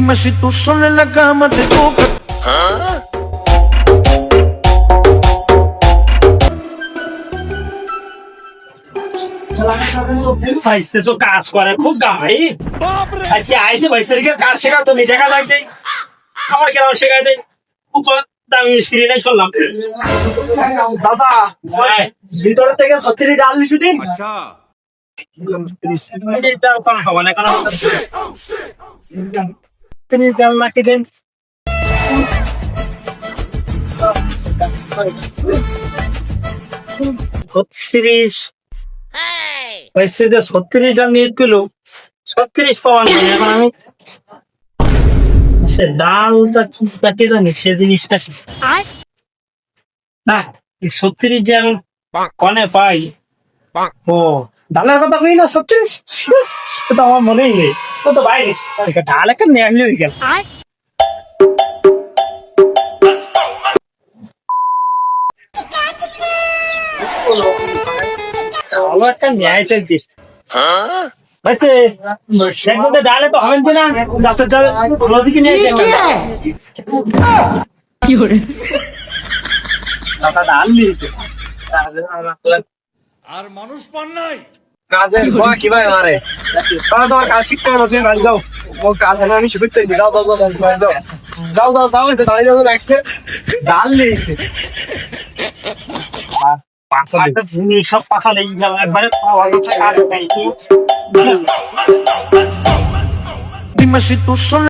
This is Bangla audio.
Dime si tú sola en la cama te toca. ভাইস্তে তো কাজ করে খুব গামাই আজকে আইসে ভাইস্তেরকে কাজ শেখাতো নি দেখা লাগছে আমার কেমন শেখাই দেয় খুব দামি মিস্ত্রি নাই শুনলাম চাচা ভিতরে থেকে 36 ডাল লিসু দিন। হবে না কারণ তিনি জাল নাকি দেন। ছত্রিশ ভাইস্তে 36 ডাল নিয়ে কিলো 36 পাওয়া যায় এখন আমি সে ডালটা কি জানি সে জিনিসটা কি না 36 যে এখন কনে পাই ও ডালের কথা কই না 36 তো আমার মনেই নেই। তো তো বাইরে ডাল একটা নিয়ে আনলে হয়ে গেল। আমার একটা ন্যায় চলতিস ভাইস্তে একদম ডালে তো হবেন না যাতে ডাল লজিকে নিয়ে এসে চাচা ডাল নিয়েছে আর মানুষ পান নাই। কাজের বাবা কি ভাই মারে তাহলে তোমার কাজ শিখতে হবে না গাড়ি দাও ও কাজ না আমি শিখতে চাই দাও দাও দাও দাও দাও দাও দাও এটা দাঁড়িয়ে যাবে লাগছে ডাল নিয়েছে একটা জিনিস সব কথা নেই একবারে পাওয়া গেছে আর Dime si tú sola.